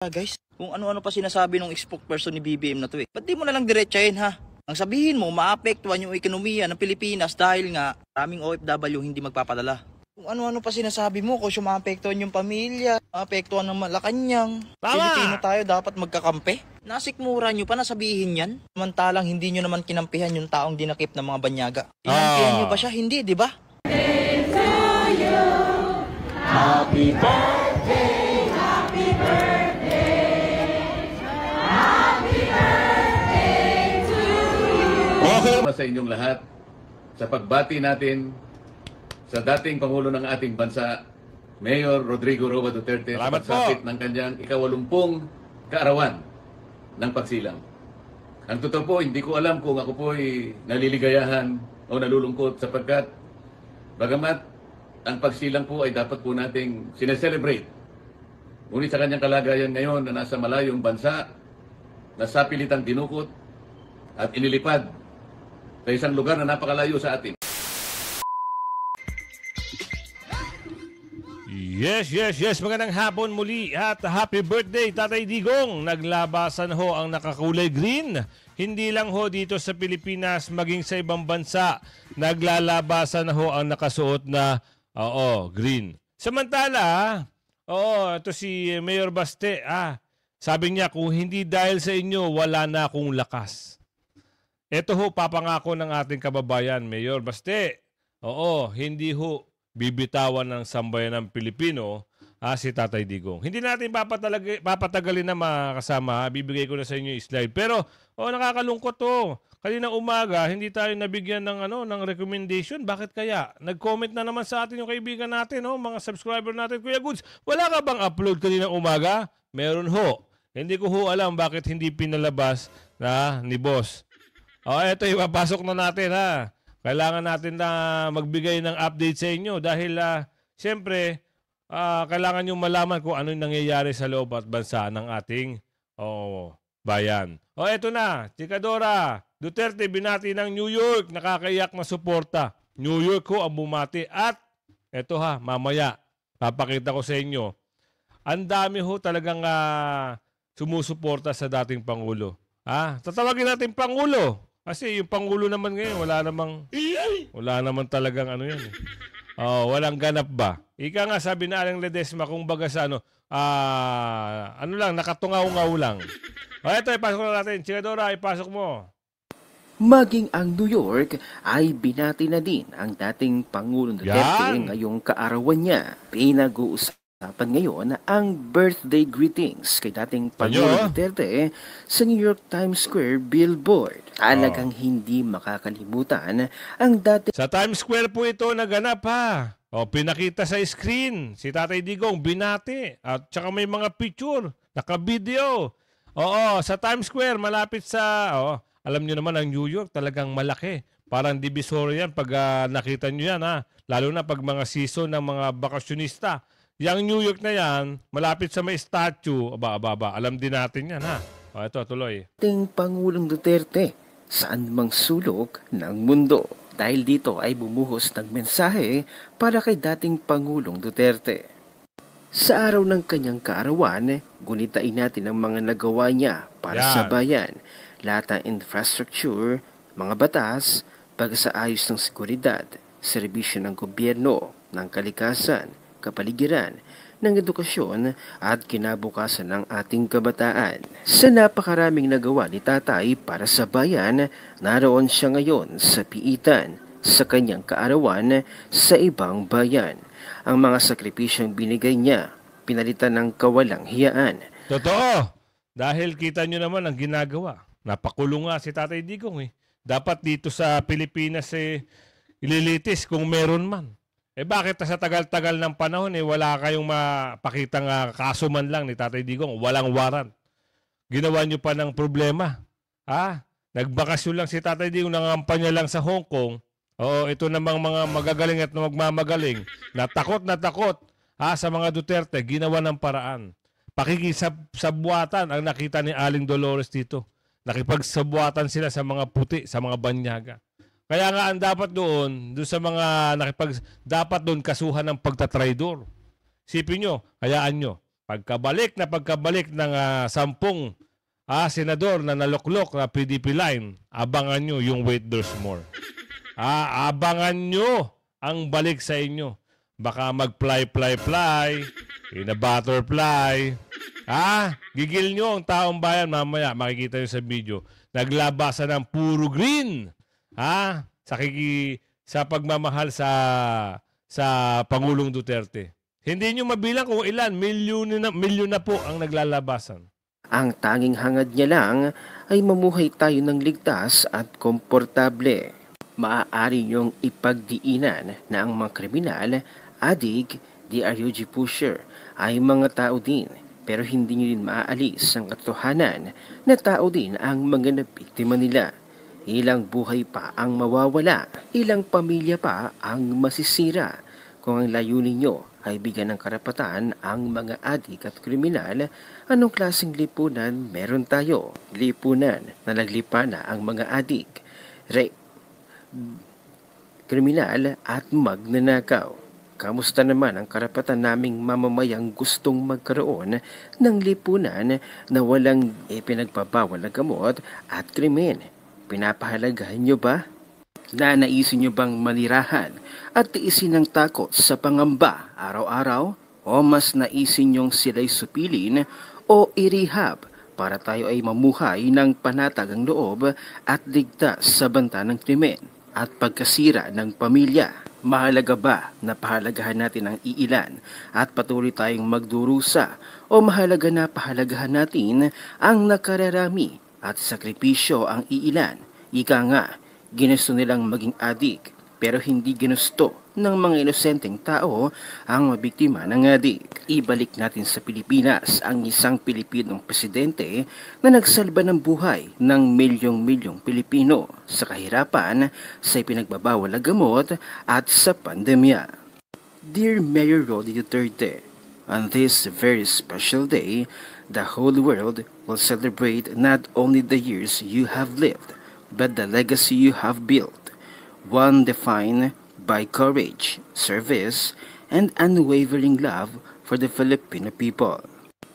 Guys, kung ano-ano pa sinasabi ng spokesperson ni BBM na to eh. Ba't di mo na lang diretsahin ha? Ang sabihin mo, maapektuhan yung ekonomiya ng Pilipinas dahil nga maraming OFW hindi magpapadala. Kung ano-ano pa sinasabi mo, kung maapektuhan yung pamilya, maapektuhan ng Malacanang. Pilipino tayo, dapat magkakampi. Nasikmura nyo pa na sabihin yan. Samantalang hindi nyo naman kinampihan yung taong dinakip ng mga banyaga. Kinampihan nyo ba siya? Hindi, di ba? Happy birthday, happy birthday, happy birthday to you. Okay. Sa inyong lahat, sa pagbati natin sa dating Pangulo ng ating bansa, Mayor Rodrigo Roa Duterte, sa pagsapit ng kanyang ika-80 kaarawan ng pagsilang. Ang totoo po, hindi ko alam kung ako po ay naliligayahan o nalulungkot sapagkat bagamat ang pagsilang po ay dapat po nating sineselebrate. Ngunit sa kanyang kalagayan ngayon na nasa malayong bansa, nasa pilitang dinukot at inilipad sa isang lugar na napakalayo sa atin. Yes. Magandang hapon muli at happy birthday, Tatay Digong. Naglabasan ho ang nakakulay green. Hindi lang ho dito sa Pilipinas, maging sa ibang bansa. Naglalabasan ho ang nakasuot na green. Samantala, ito si Mayor Baste, sabi niya kung hindi dahil sa inyo, wala na akong lakas. Ito ho, papangako ng ating kababayan, Mayor Baste. Hindi ho bibitawan ng sambayan ng Pilipino si Tatay Digong. Hindi natin papatagalin na mga kasama. Bibigay ko na sa inyo yung slide. Pero, nakakalungkot to. Kanina umaga, hindi tayo nabigyan ng recommendation. Bakit kaya? Nag-comment na naman sa atin yung kaibigan natin, mga subscriber natin. Kuya Goods, wala ka bang upload kanina umaga? Meron ho. Hindi ko ho alam bakit hindi pinalabas ni boss. Ito, ipapasok na natin ha. Kailangan natin na magbigay ng update sa inyo dahil siyempre, kailangan nyo malaman kung ano yung nangyayari sa loob at bansa ng ating bayan. Eto na, Chikadora Duterte binati ng New York, nakakaiyak na suporta. New York ho ang bumati at eto mamaya, papakita ko sa inyo. Ang dami ho talagang sumusuporta sa dating Pangulo. Tatawagin natin Pangulo. Kasi yung Pangulo naman ngayon, wala naman talagang yan. Walang ganap ba? Ika nga sabi na Aling Ledesma kung baga sa nakatungaw-ngaw lang. Ito, ipasok na natin. Chikadora, ipasok mo. Maging ang New York ay binati na din ang dating Pangulong Duterte ngayong kaarawan niya. Pinag-uusapan ngayon ang birthday greetings kay dating Pangulong Duterte sa New York Times Square billboard. Talagang hindi makakalimutan ang dating... Sa Times Square po ito naganap pinakita sa screen. Si Tatay Digong binati. At saka may mga picture, naka-video. Sa Times Square malapit sa... alam nyo naman ang New York talagang malaki. Parang divisoria yan pag nakita nyo yan. Lalo na pag mga season ng mga bakasyonista. Yang New York na yan, malapit sa may statue. Alam din natin yan ito, tuloy. Dating Pangulong Duterte saan mang sulok ng mundo. Dahil dito ay bumuhos ng mensahe para kay dating Pangulong Duterte. Sa araw ng kanyang kaarawan, gunitain natin ang mga nagawa niya para sa bayan. Lahat ng infrastructure, mga batas, pagsaayos ng seguridad, serbisyo ng gobyerno, ng kalikasan, kapaligiran, ng edukasyon at kinabukasan ng ating kabataan. Sa napakaraming nagawa ni Tatay para sa bayan, naroon siya ngayon sa piitan, sa kanyang kaarawan, sa ibang bayan. Ang mga sakripisyong binigay niya, pinalitan ng kawalang hiyaan. Totoo! Dahil kita nyo naman ang ginagawa. Napakulong nga si Tatay Digong Dapat dito sa Pilipinas ililitis kung meron man. Bakit sa tagal-tagal ng panahon wala kayong mapakitang kaso man lang ni Tatay Digong? Walang warrant. Ginawa nyo pa ng problema. Nagbakasyon lang si Tatay Digong, nangampanya lang sa Hong Kong. Ito namang mga magagaling at magmamagaling. Natakot sa mga Duterte, ginawa ng paraan. Pakikisabwatan ang nakita ni Aling Dolores dito. Nakipagsabuatan sila sa mga puti, sa mga banyaga. Kaya nga ang dapat doon sa mga dapat doon kasuhan ng pagtatraidor. Sipin nyo, hayaan nyo. pagkabalik ng 10 senador na naluklok na PDP line, abangan nyo yung wait there's more. Abangan nyo ang balik sa inyo. Baka mag-fly, in a butterfly. Gigil nyo ang taong bayan mamaya. Makikita nyo sa video. Naglabasan ng puro green. Sa pagmamahal sa Pangulong Duterte. Hindi nyo mabilang kung ilan. Milyon na po ang naglalabasan. Ang tanging hangad niya lang ay mamuhay tayo ng ligtas at komportable. Maaari niyong ipagdiinan na ang mga kriminal, adik, DRUG pusher ay mga tao din, pero hindi niyo din maaalis ang katotohanan na tao din ang mga nabiktima nila. Ilang buhay pa ang mawawala, ilang pamilya pa ang masisira. Kung ang layunin niyo ay bigyan ng karapatan ang mga adik at kriminal, anong klaseng lipunan meron tayo? Lipunan na naglipa na ang mga adik, kriminal at magnanakaw. Kamusta naman ang karapatan naming mamamayang gustong magkaroon ng lipunan na walang ipinagbabawal na gamot at krimen? Pinapahalagahan nyo ba? Nanaisin nyo bang manirahan at tiisin ng takot sa pangamba araw-araw? O mas naisin nyong sila'y supilin o irehab para tayo ay mamuhay ng panatagang loob at ligtas sa banta ng krimen at pagkasira ng pamilya? Mahalaga ba na pahalagahan natin ang iilan at patuloy tayong magdurusa o mahalaga na pahalagahan natin ang nakararami at sakripisyo ang iilan? Ika nga, ginusto nilang maging adik pero hindi ginusto ng mga inosenteng tao ang mabiktima ng adik. Ibalik natin sa Pilipinas ang isang Pilipinong presidente na nagsalba ng buhay ng milyong-milyong Pilipino sa kahirapan, sa ipinagbabawal na gamot at sa pandemya. Dear Mayor Rody Duterte, on this very special day, the whole world will celebrate not only the years you have lived, but the legacy you have built, one defined by courage, service, and unwavering love for the Filipino people.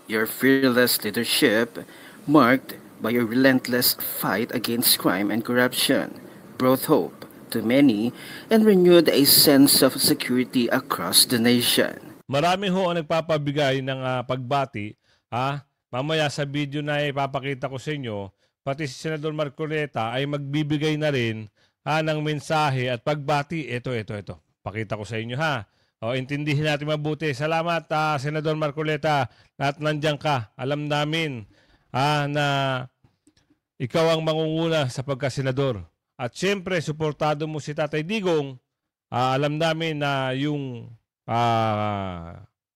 Your fearless leadership, marked by your relentless fight against crime and corruption, brought hope to many and renewed a sense of security across the nation. Marami ho ang nagpapabigay ng pagbati. Mamaya sa video na ipapakita ko sa inyo, pati si Senador Marcoleta ay magbibigay na rin ng mensahe at pagbati. Ito. Pakita ko sa inyo intindihin natin mabuti. Salamat Senador Marcoleta at nandiyan ka. Alam namin na ikaw ang mangunguna sa pagkasenador. At siyempre, suportado mo si Tatay Digong. Alam namin na yung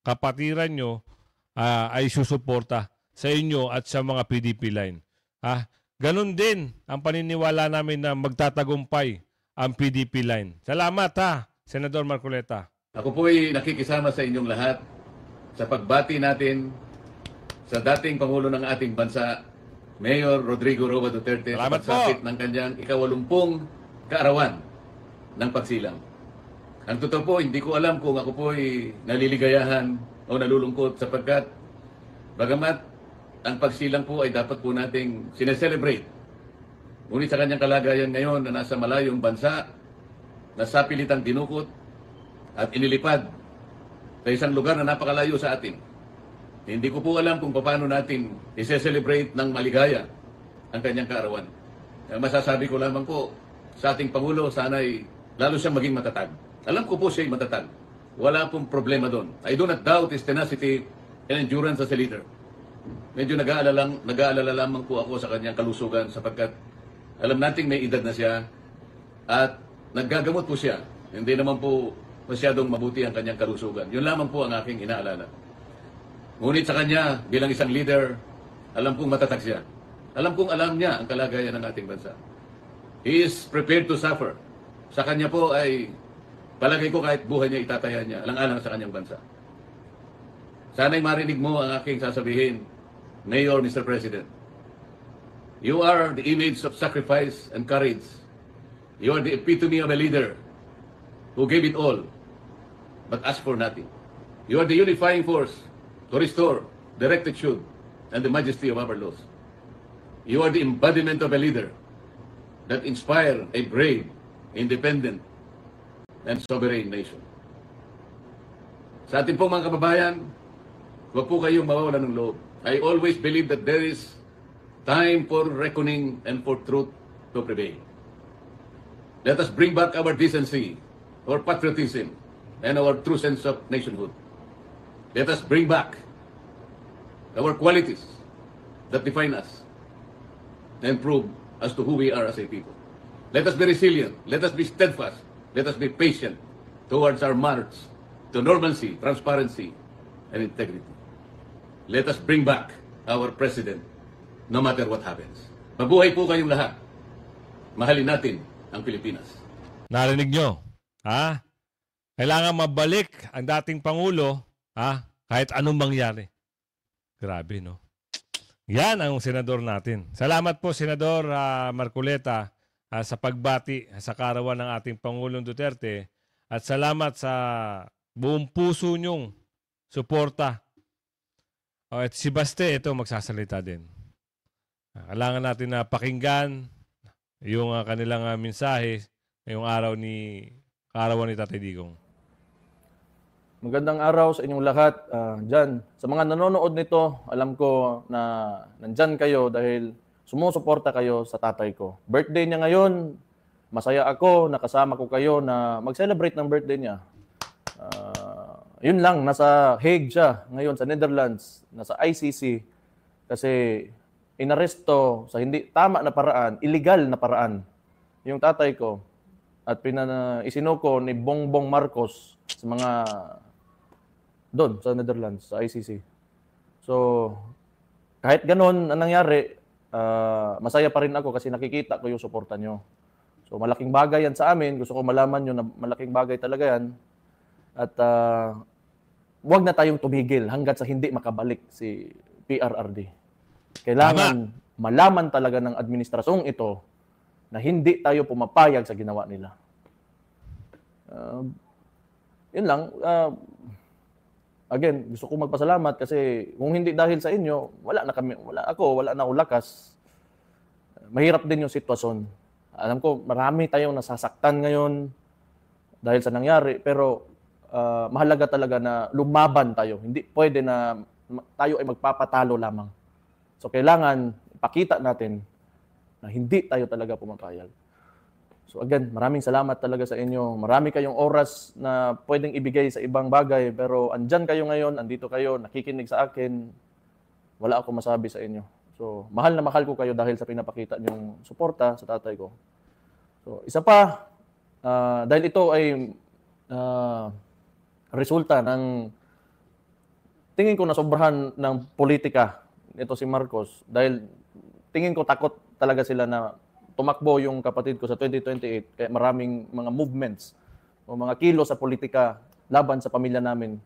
kapatiran nyo ay susuporta sa inyo at sa mga PDP line. Ganon din ang paniniwala namin na magtatagumpay ang PDP line. Salamat Senador Marcoleta. Ako po ay nakikisama sa inyong lahat sa pagbati natin sa dating Pangulo ng ating bansa, Mayor Rodrigo Roa Duterte, Salamat sa pagsapit ng kanyang ika-80 kaarawan ng pagsilang. Ang totoo po, hindi ko alam kung ako po ay naliligayahan o nalulungkot sapagkat bagamat ang pagsilang po ay dapat po nating sineselebrate. Ngunit sa kanyang kalagayan ngayon na nasa malayong bansa, nasa pilitang dinukot at inilipad sa isang lugar na napakalayo sa atin. Hindi ko po alam kung paano natin iseselebrate ng maligaya ang kanyang kaarawan. Masasabi ko lamang po sa ating Pangulo, sana'y lalo siyang maging matatag. Alam ko po siya'y matatag. Wala pong problema doon. I do not doubt his tenacity and endurance as a leader. Medyo nag-aalala lamang po ako sa kanyang kalusugan sapagkat alam nating may edad na siya at naggagamot po siya. Hindi naman po masyadong mabuti ang kanyang kalusugan. Yun lamang po ang aking inaalala. Ngunit sa kanya, bilang isang leader, alam kong matatag siya. Alam niya ang kalagayan ng ating bansa. He is prepared to suffer. Sa kanya po ay, palagay ko kahit buhay niya, itataya niya, alang-alang sa kanyang bansa. Sana'y marinig mo ang aking sasabihin, Mayor, Mr. President. You are the image of sacrifice and courage. You are the epitome of a leader who gave it all, but asked for nothing. You are the unifying force to restore the rectitude, and the majesty of our laws. You are the embodiment of a leader that inspire a brave, independent, and sovereign nation. Sa ating pong mga kababayan, huwag po kayong mawawalan ng loob. I always believe that there is time for reckoning and for truth to prevail. Let us bring back our decency, our patriotism, and our true sense of nationhood. Let us bring back our qualities that define us and prove as to who we are as a people. Let us be resilient. Let us be steadfast. Let us be patient towards our march to normalcy, transparency, and integrity. Let us bring back our president no matter what happens. Mabuhay po kayong lahat. Mahalin natin ang Pilipinas. Narinig nyo? Ha? Kailangan mabalik ang dating Pangulo, ha? Kahit anong mangyari. Grabe, no? Yan ang senador natin. Salamat po, Senador Marcoleta, sa pagbati sa karawan ng ating Pangulong Duterte. At salamat sa buong puso nyong suporta. At si Baste, ito, magsasalita din. Kailangan natin na pakinggan yung kanilang mensahe ngayong araw ni karawan ni Tatay Digong. Magandang araw sa inyong lahat dyan. Sa mga nanonood nito, alam ko na nandyan kayo dahil sumusuporta kayo sa tatay ko. Birthday niya ngayon, masaya ako, nakasama ko kayo na mag-celebrate ng birthday niya. Yun lang, nasa Hague siya ngayon sa Netherlands, nasa ICC. Kasi inaresto sa hindi tama na paraan, illegal na paraan, yung tatay ko. At isinuko ni Bongbong Marcos sa mga doon sa Netherlands, sa ICC. So, kahit ganun ang nangyari, masaya pa rin ako kasi nakikita ko yung suporta nyo. So, malaking bagay yan sa amin. Gusto ko malaman nyo na malaking bagay talaga yan. At huwag na tayong tumigil hanggat sa hindi makabalik si PRRD. Kailangan malaman talaga ng administrasyong ito na hindi tayo pumapayag sa ginawa nila. Yun lang. Again, gusto ko magpasalamat kasi kung hindi dahil sa inyo, wala na akong lakas. Mahirap din yung sitwasyon. Alam ko, marami tayong nasasaktan ngayon dahil sa nangyari, pero mahalaga talaga na lumaban tayo. Hindi pwede na tayo ay magpapatalo lamang. So, kailangan ipakita natin na hindi tayo talaga pumapayag. So again, maraming salamat talaga sa inyo. Marami kayong oras na pwedeng ibigay sa ibang bagay, pero andyan kayo ngayon, andito kayo, nakikinig sa akin. Wala akong masabi sa inyo. So, mahal na mahal ko kayo dahil sa pinapakita niyong suporta sa tatay ko. So, isa pa, dahil ito ay resulta ng tingin ko na sobrahan ng politika ito si Marcos, dahil tingin ko takot talaga sila na tumakbo yung kapatid ko sa 2028, kaya maraming mga movements o mga kilos sa politika laban sa pamilya namin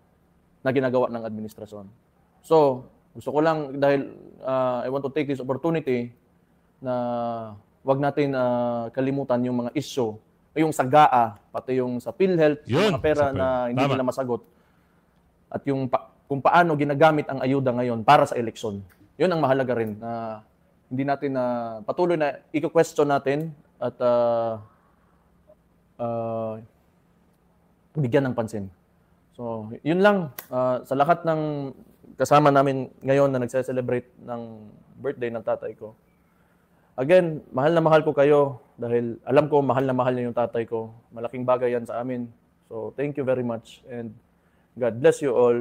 na ginagawa ng administrasyon. So, gusto ko lang, dahil I want to take this opportunity na wag natin kalimutan yung mga issue, yung sa GAA, pati yung sa PhilHealth, yung mga pera na hindi nila masagot, at yung kung paano ginagamit ang ayuda ngayon para sa eleksyon. Yun ang mahalaga rin na hindi natin patuloy na i-question natin at bigyan ng pansin. So, yun lang. Sa lahat ng kasama namin ngayon na nagse-celebrate ng birthday ng tatay ko. Again, mahal na mahal ko kayo dahil alam ko mahal na mahal niyo yung tatay ko. Malaking bagay yan sa amin. So, thank you very much and God bless you all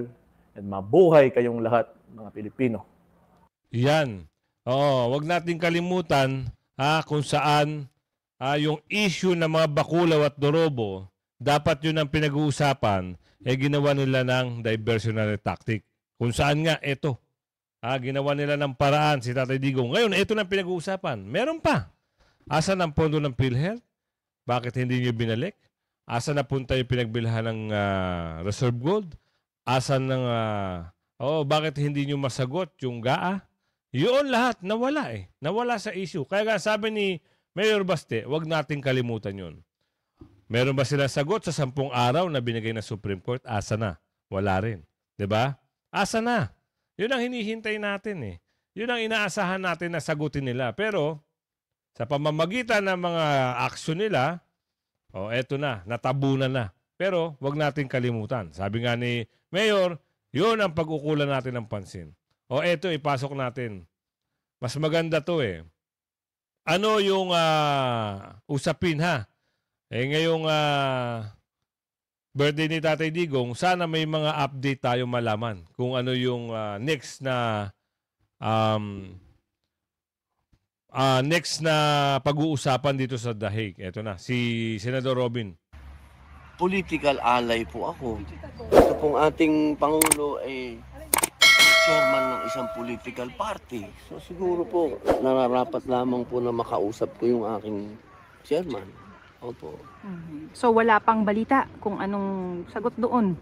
and mabuhay kayong lahat, mga Pilipino. Yan. Oo, wag nating kalimutan kung saan yung issue ng mga bakulaw at dorobo, dapat yun ang pinag-uusapan, ginawa nila ng diversionary tactic. Kung saan nga, ito. Ginawa nila ng paraan si Tatay Digong. Ngayon, ito na pinag-uusapan. Meron pa. Asan ang pondo ng PhilHealth? Bakit hindi nyo binalik? Asan na punta yung pinagbilhan ng Reserve Gold? Asan ng... bakit hindi nyo masagot yung GAA? Yun lahat, nawala Nawala sa issue. Kaya nga sabi ni Mayor Baste, wag nating kalimutan yun. Meron ba sila sagot sa 10 araw na binigay ng Supreme Court? Asa na? Wala rin. 'Di ba? Asa na? Yun ang hinihintay natin eh. Yun ang inaasahan natin na sagutin nila. Pero sa pamamagitan ng mga aksyon nila, eto na, natabunan na. Pero wag natin kalimutan. Sabi nga ni Mayor, yun ang pag-ukulan natin ng pansin. Eto, ipasok natin. Mas maganda to eh. Ano yung usapin ha? Ngayong birthday ni Tatay Digong, sana may mga update tayo malaman kung ano yung next na pag-uusapan dito sa The Hague. Ito na, si Senador Robin. Political ally po ako. Ito pong ating Pangulo ay chairman ng isang political party. So siguro po, nararapat lamang po na makausap ko yung aking chairman. Opo. So wala pang balita kung anong sagot doon.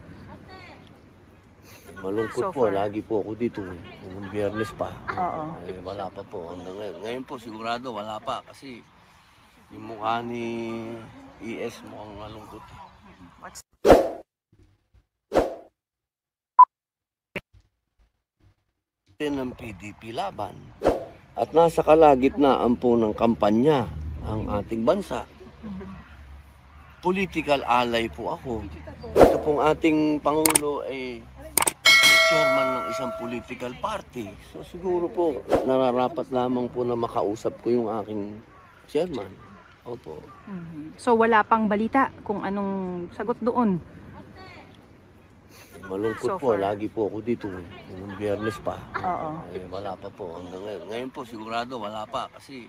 Malungkot So po, far. lagi po ako dito. Nung Biyernes pa. Oo. Wala pa po hanggang ngayon. Ngayon po sigurado wala pa kasi yung mukha ni ES mukhang malungkot. What's Ng PDP laban. At nasa kalagitnaan po ng kampanya ang ating bansa. Political ally po ako. Ito pong ating Pangulo ay chairman ng isang political party. So siguro po, nararapat lamang po na makausap ko yung aking chairman. Opo. So wala pang balita kung anong sagot doon. Malungkot So po, far. lagi po ako dito. Nung Biyernes pa. Oo. Wala pa po hanggang ngayon. Ngayon po sigurado wala pa kasi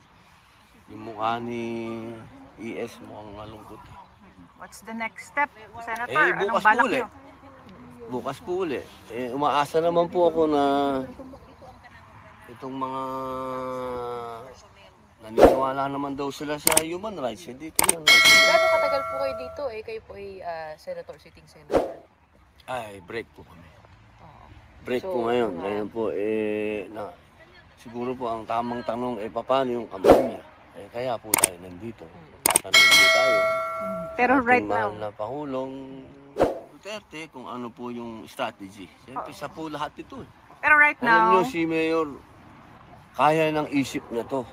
yung mukha ni ES mukhang malungkot. What's the next step, Senator? Bukas Anong po balak uli. niyo? Bukas po uli. Umaasa naman po ako na itong mga naniniwala naman daw sila sa human rights. Hindi ito yan. Gaano katagal po kayo dito kayo po ay senator, sitting senator? Ay, break po kami. Oo. Break So, po ngayon. Ngayon po, siguro po ang tamang tanong, paano yung kampanya? Kaya po tayo nandito. Tatanungin po tayo. Pero Ating right mahal now, na Pangulong Duterte kung ano po yung strategy. Siyempre, sa po lahat ito. pero right Alam now, nyo, si Mayor, kaya ng isip niya to.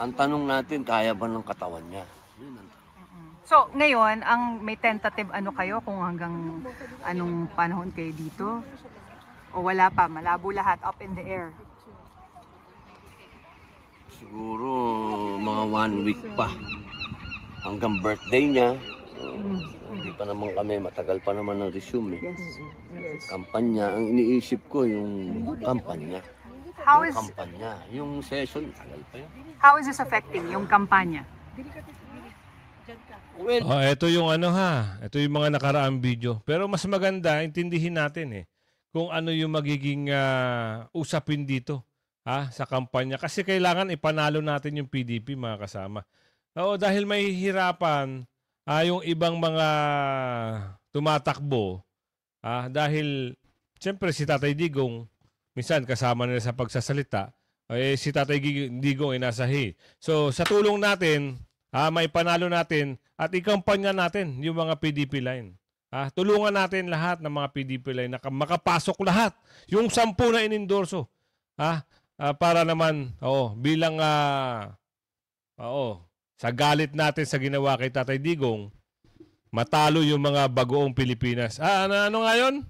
Ang tanong natin, kaya ba ng katawan niya? Yun ang tanong. so ngayon, ang may tentative ano kayo kung hanggang anong panahon kayo dito? O wala pa, malabo lahat, up in the air. Siguro, mga 1 week pa. Hanggang birthday niya. Hindi pa naman kami, matagal pa naman ang resume. Kampanya, ang iniisip ko yung kampanya. How Yung is kampanya. Yung session, tagal pa yun. how is this affecting yung kampanya? Well, Ito yung ito yung mga nakaraang video. Pero mas maganda, intindihin natin kung ano yung magiging usapin dito sa kampanya. Kasi kailangan ipanalo natin yung PDP, mga kasama. Dahil may hirapan yung ibang mga tumatakbo dahil siyempre si Tatay Digong minsan kasama nila sa pagsasalita, si Tatay Digong ay nasa hi. So sa tulong natin, may panalo natin at ikampanya natin yung mga PDP line. Tulungan natin lahat ng mga PDP line na makapasok lahat. Yung 10 na inendorso. Para naman, bilang sa galit natin sa ginawa kay Tatay Digong, matalo yung mga bagoong Pilipinas. Ano nga yun?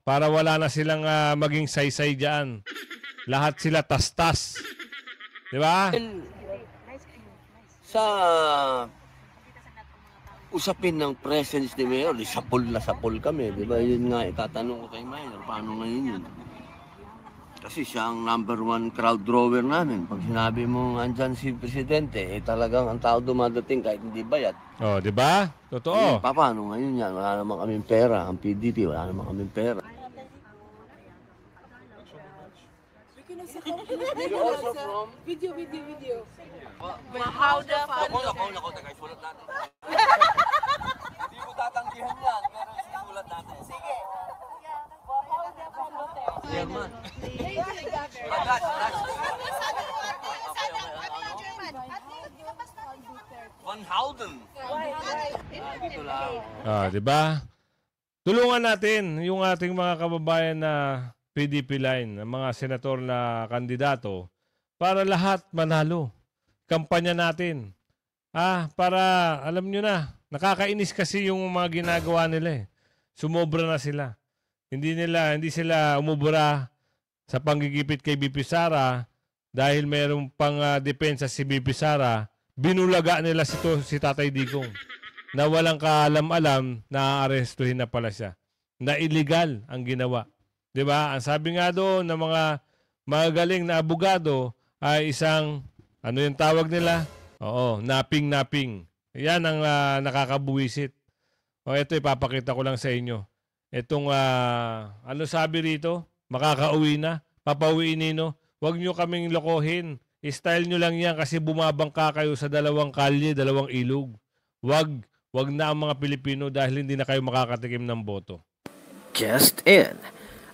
Para wala na silang maging saysay dyan. Lahat sila tastas. Di ba? sa usapin ng presence ni Mayor, sapol na sapol kami. Di ba? Yun nga, itatanong ko kay Mayor, paano ngayon yun? Kasi siya ang #1 crowd drawer namin. Pag sinabi mo andyan si Presidente, talagang ang tao dumadating kahit hindi bayad. Di ba? Totoo. Paano ngayon yan? Wala naman kaming pera. Ang PDP, wala naman kaming pera. Video. How the fun? Ako, tagaisulat natin. Hindi mo tatanggihan yan, pero sinulat natin. Sige. Chairman. Agad. Van Houten. Dito lang. Di ba? Tulungan natin yung ating mga kababayan na PDP line, ang mga senator na kandidato para lahat manalo. Kampanya natin. Para alam nyo na, nakakainis kasi yung mga ginagawa nila eh. Sumobra na sila. Hindi sila umubra sa panggigipit kay BP Sara dahil mayroong pang depensa si BP Sara. Binulaga nila si Tatay Digong na walang kaalam-alam na aarestuhin na pala siya. Na illegal ang ginawa. 'Di ba? Ang sabi nga doon ng mga magaling na abogado ay isang, ano yung tawag nila? Oo, napping. Yan ang nakakabuwisit. O ito, ipapakita ko lang sa inyo. Itong, ano sabi rito? Makakauwi na. Papauwiin nino. Huwag nyo kaming lokohin. Style nyo lang yan kasi bumabangka kayo sa dalawang kalye, dalawang ilog. Wag na ang mga Pilipino dahil hindi na kayo makakatikim ng boto. Just in.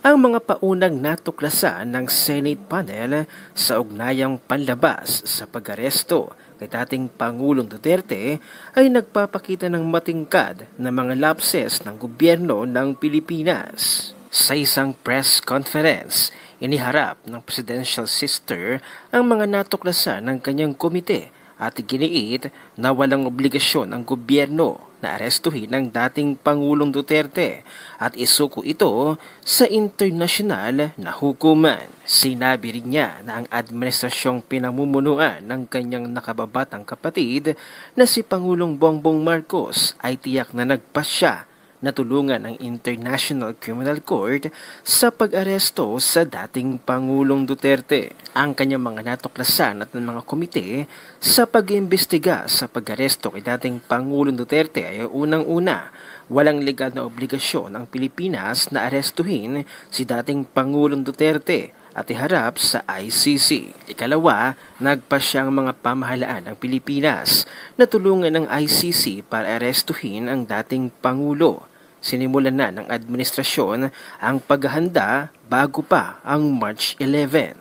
Ang mga paunang natuklasan ng Senate panel sa ugnayang panlabas sa pag-aresto kay dating Pangulong Duterte ay nagpapakita ng matingkad na mga lapses ng gobyerno ng Pilipinas. Sa isang press conference, iniharap ng presidential sister ang mga natuklasan ng kanyang komite at giniit na walang obligasyon ang gobyerno na arestuhin ang dating Pangulong Duterte at isuko ito sa internasyonal na hukuman. Sinabi rin niya na ang administrasyong pinamumunuan ng kanyang nakababatang kapatid na si Pangulong Bongbong Marcos ay tiyak na nagpasya na tulungan ng International Criminal Court sa pag-aresto sa dating Pangulong Duterte. Ang kanyang mga natuklasan at ng mga komite sa pag-iimbestiga sa pag-aresto kay dating Pangulong Duterte ay unang-una, walang legal na obligasyon ang Pilipinas na arestuhin si dating Pangulong Duterte at iharap sa ICC. Ikalawa, nagpasya ang mga pamahalaan ng Pilipinas na tulungan ng ICC para arestuhin ang dating Pangulo. Sinimulan na ng administrasyon ang paghahanda bago pa ang March 11.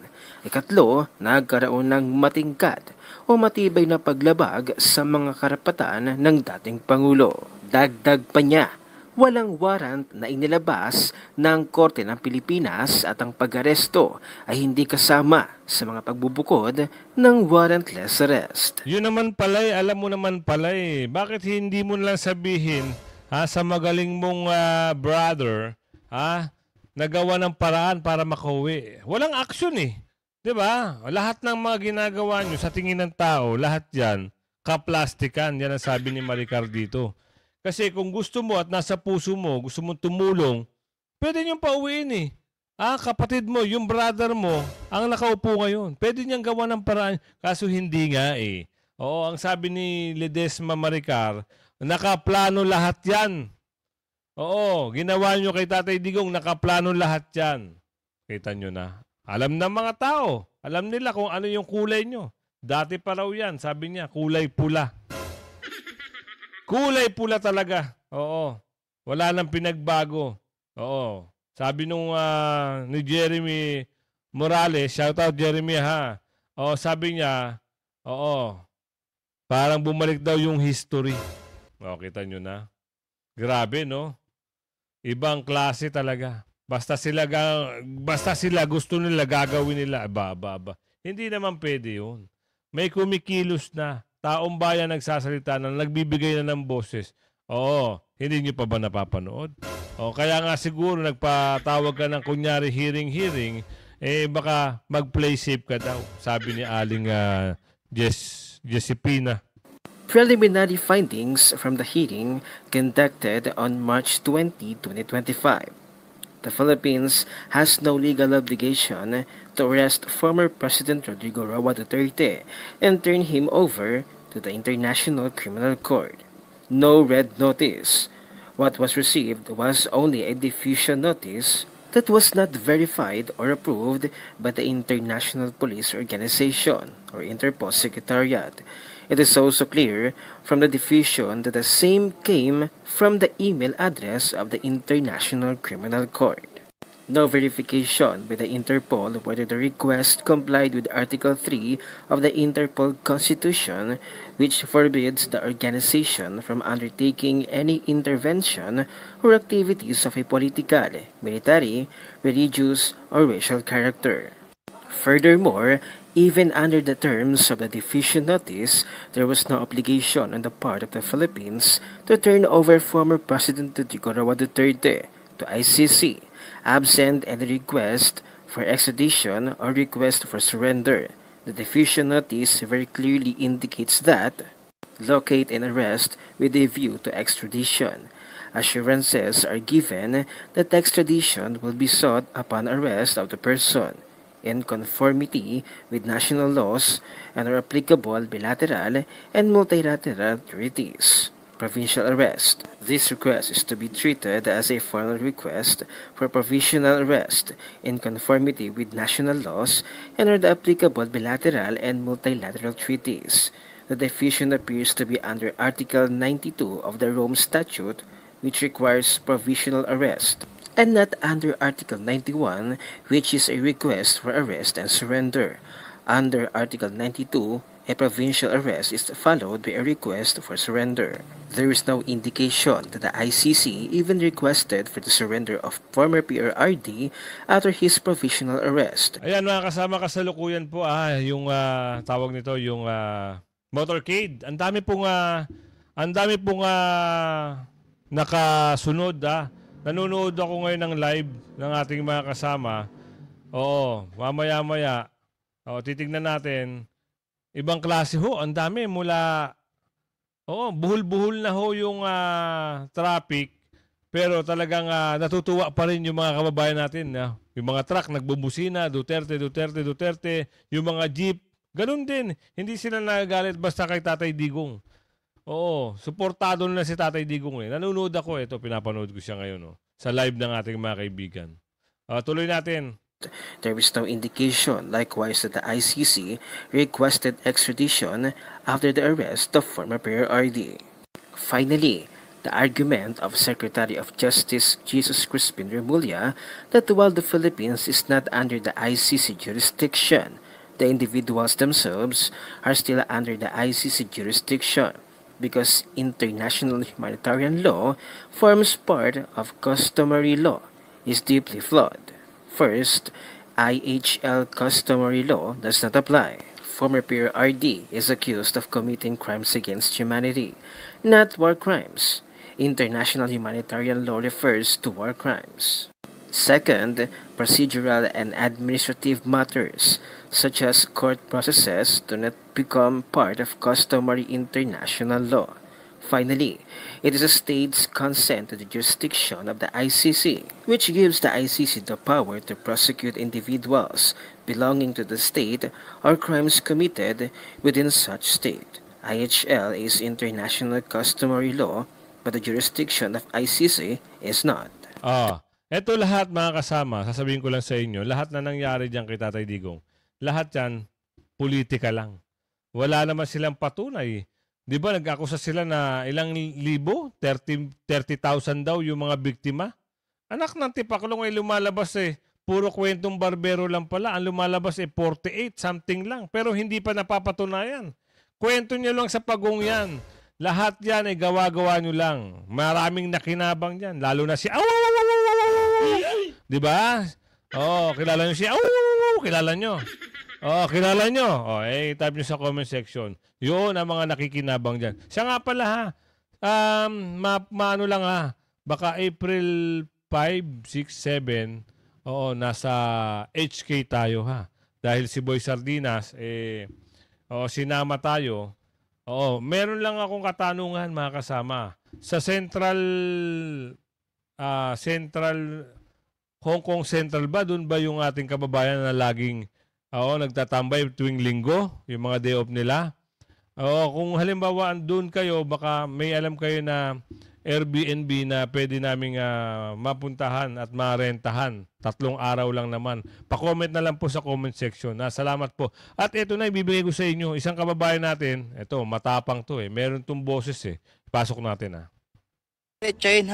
Ikatlo, nagkaroon ng matingkad o matibay na paglabag sa mga karapatan ng dating Pangulo. Dagdag pa niya, walang warrant na inilabas ng Korte ng Pilipinas at ang pag-aresto ay hindi kasama sa mga pagbubukod ng warrantless arrest. Yun naman pala alam mo naman pala bakit hindi mo lang sabihin sa magaling mong brother nagawa ng paraan para makauwi? Walang action 'di ba? Lahat ng mga ginagawa nyo sa tingin ng tao, lahat yan, kaplastikan. Yan ang sabi ni Maricar dito. Kasi kung gusto mo at nasa puso mo, gusto mong tumulong, pwede niyong pauwiin kapatid mo, yung brother mo, ang nakaupo ngayon. Pwede niyang gawa ng paraan, kaso hindi nga Oo, ang sabi ni Ledesma Maricar, nakaplano lahat yan. Oo, ginawa niyo kay Tatay Digong, nakaplano lahat yan. Kita nyo na. Alam ng mga tao, alam nila kung ano yung kulay nyo. Dati pa raw yan, sabi niya, kulay pula. Kulay pula talaga. Oo. Wala nang pinagbago. Oo. Sabi nung ni Jeremy Morales, shout out Jeremy Oo, sabi niya, parang bumalik daw yung history. Kita nyo na. Grabe, no? Ibang klase talaga. Basta sila gusto nila, gagawin nila. Hindi naman pwede yun. May kumikilos na. Taong bayan nagsasalita na, nagbibigay na ng boses. Oo, hindi nyo pa ba napapanood? Kaya nga siguro nagpatawag ka ng kunyari hearing, baka mag-play safe ka daw. Sabi ni Aling Jessipina. Preliminary findings from the hearing conducted on March 20, 2025. The Philippines has no legal obligation to arrest former President Rodrigo Roa Duterte and turn him over to the International Criminal Court. No red notice. What was received was only a diffusion notice that was not verified or approved by the International Police Organization or Interpol Secretariat. It is also clear from the diffusion that the same came from the email address of the International Criminal Court. No verification by the Interpol whether the request complied with Article 3 of the Interpol Constitution, which forbids the organization from undertaking any intervention or activities of a political, military, religious, or racial character. Furthermore, even under the terms of the diffusion notice, there was no obligation on the part of the Philippines to turn over former President Rodrigo Roa Duterte to ICC, absent any request for extradition or request for surrender. The diffusion notice very clearly indicates that locate and arrest with a view to extradition. Assurances are given that extradition will be sought upon arrest of the person in conformity with national laws and are applicable bilateral and multilateral treaties. Provincial arrest. This request is to be treated as a formal request for provisional arrest in conformity with national laws and are the applicable bilateral and multilateral treaties. The diffusion appears to be under Article 92 of the Rome Statute, which requires provisional arrest, and not under Article 91, which is a request for arrest and surrender. Under Article 92, a provincial arrest is followed by a request for surrender. There is no indication that the ICC even requested for the surrender of former PRRD after his provisional arrest. Ayan mga kasama, kasalukuyan po yung tawag nito, yung motorcade. Ang dami pong nakasunod. Nanonood ako ngayon ng live ng ating mga kasama. Oo, mamaya-maya. Titignan natin. Ibang klase ho, ang dami mula buhol-buhol na ho yung traffic, pero talagang natutuwa pa rin yung mga kababayan natin. Yung mga truck nagbubusina, Duterte, Duterte, Duterte, yung mga jeep, ganun din. Hindi sila nagagalit basta kay Tatay Digong. Oo, suportado na si Tatay Digong eh. Nanonood ako, ito pinapanood ko siya ngayon sa live ng ating mga kaibigan. Tuloy natin. There is no indication, likewise, that the ICC requested extradition after the arrest of former PRRD. Finally, the argument of Secretary of Justice Jesus Crispin Remulla that while the Philippines is not under the ICC jurisdiction, the individuals themselves are still under the ICC jurisdiction because international humanitarian law forms part of customary law is deeply flawed. First, IHL customary law does not apply. Former PRRD is accused of committing crimes against humanity, not war crimes. International humanitarian law refers to war crimes. Second, procedural and administrative matters, such as court processes, do not become part of customary international law. Finally, it is a state's consent to the jurisdiction of the ICC, which gives the ICC the power to prosecute individuals belonging to the state or crimes committed within such state. IHL is international customary law, but the jurisdiction of ICC is not. Eto lahat mga kasama, sasabihin ko lang sa inyo, lahat na nangyari dyan kay Tatay Digong, lahat yan, politika lang. Wala naman silang patunay. Di ba nag-akusa sila na ilang libo? 30,000 daw yung mga biktima? Anak ng tipaklong ay lumalabas puro kwentong barbero lang pala. Ang lumalabas 48, something lang. Pero hindi pa napapatunayan. Kwento niyo lang sa pagong yan. Lahat yan ay gawa-gawa nyo lang. Maraming nakinabang dyan. Lalo na si di ba? Kilala nyo si kilala nyo. Kilala nyo. Type nyo sa comment section. Yun ang mga nakikinabang dyan. Siya nga pala maano lang baka April 5, 6, 7, nasa HK tayo Dahil si Boy Sardinas, sinama tayo. Meron lang akong katanungan mga kasama. Sa Central Hong Kong Central ba? Doon ba yung ating kababayan na laging nagtatambay tuwing linggo? Yung mga day off nila? Kung halimbawa doon kayo, baka may alam kayo na Airbnb na pwede naming mapuntahan at marentahan. 3 araw lang naman. Pa-comment na lang po sa comment section. Salamat po. At ito na, ibibigay ko sa inyo. Isang kababayan natin, ito, matapang to Meron tong boses Pasok natin Diretsahin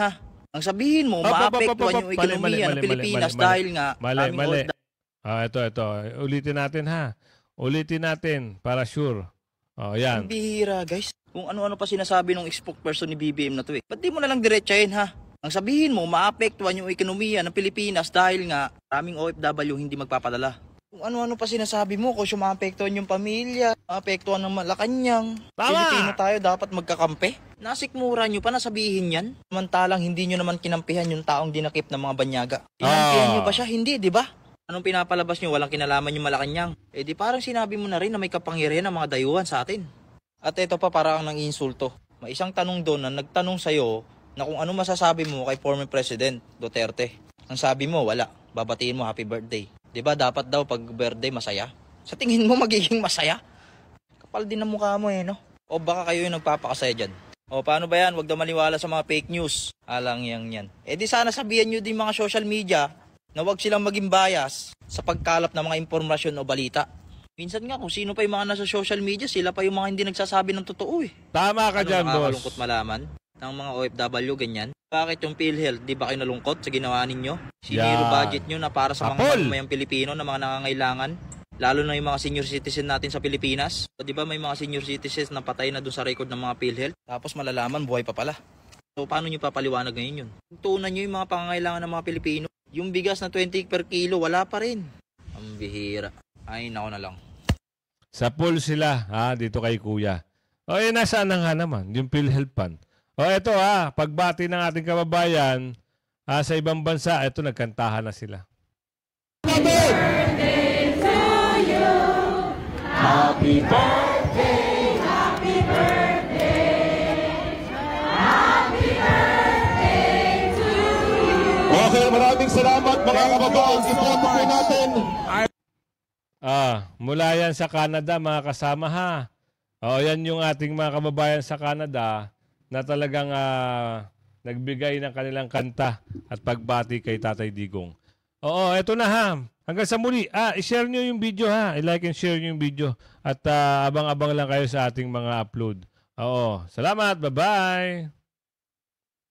Ang sabihin mo, maapektuhan yung ekonomiya ng Pilipinas dahil nga Mali. Ito. Ulitin natin ha. Ulitin natin para sure. Yan. Ang bihira, guys. Kung ano-ano pa sinasabi ng spokesperson ni BBM na to eh. Ba't di mo na lang diretsahin ha? Ang sabihin mo, maapektuhan yung ekonomiya ng Pilipinas dahil nga maraming OFW hindi magpapadala. Kung ano-ano pa sinasabi mo, kung maapektuhan yung pamilya, maapektuhan ng Malacanang. Pilipino tayo, dapat magkakampi. Nasikmura nyo pa na sabihin yan. Samantalang hindi nyo naman kinampihan yung taong dinakip ng mga banyaga. Kinampihan nyo ba siya? Hindi, di ba? Anong pinapalabas nyo? Walang kinalaman yung Malacanang. Eh di parang sinabi mo na rin na may kapangyarihan ng mga dayuhan sa atin. At ito pa parang nang insulto. May isang tanong doon na nagtanong sa'yo na kung ano masasabi mo kay former President Duterte. Ang sabi mo, wala. Babatiin mo happy birthday. Diba dapat daw pag birthday masaya? Sa tingin mo magiging masaya? Kapal din ang mukha mo no? O baka kayo yung nagpapakasaya dyan? O paano ba yan? Huwag daw maniwala sa mga fake news. Alang yan. Eh di sana sabihan nyo din mga social media na huwag silang maging bias sa pagkalap ng mga impormasyon o balita. Minsan nga kung sino pa yung mga nasa social media, sila pa yung mga hindi nagsasabi ng totoo eh. Tama ka dyan, boss. Nakakalungkot malaman ng mga OFW ganyan. Bakit yung PhilHealth, di ba kayo nalungkot sa ginawa ninyo? Siniro budget nyo na para sa mga mamayang Pilipino na mga nangangailangan? Lalo na yung mga senior citizen natin sa Pilipinas. So, di ba may mga senior citizens na patay na doon sa record ng mga PhilHealth? Tapos malalaman, buhay pa pala. So paano nyo papaliwanag ngayon yun? Tuunan nyo yung mga pangangailangan ng mga Pilipino. Yung bigas na 20 per kilo, wala pa rin. Ang bihira. Ay, nako na lang. Sa pool sila, dito kay Kuya. Nasaan na nga naman, yung PhilHealth Fund. Ito pagbati ng ating kababayan sa ibang bansa, ito nagkantahan na sila. Happy birthday to you. Happy birthday, happy birthday. Happy birthday to you. Okay, maraming salamat mga kababayan. Ipoto po natin. Mula yan sa Canada mga kasama ha. Yan yung ating mga kababayan sa Canada na talagang nagbigay ng kanilang kanta at pagbati kay Tatay Digong. Eto na ha. Hanggang sa muli. I-share nyo yung video ha. I-like and share nyo yung video. At abang-abang lang kayo sa ating mga upload. Salamat. Bye-bye.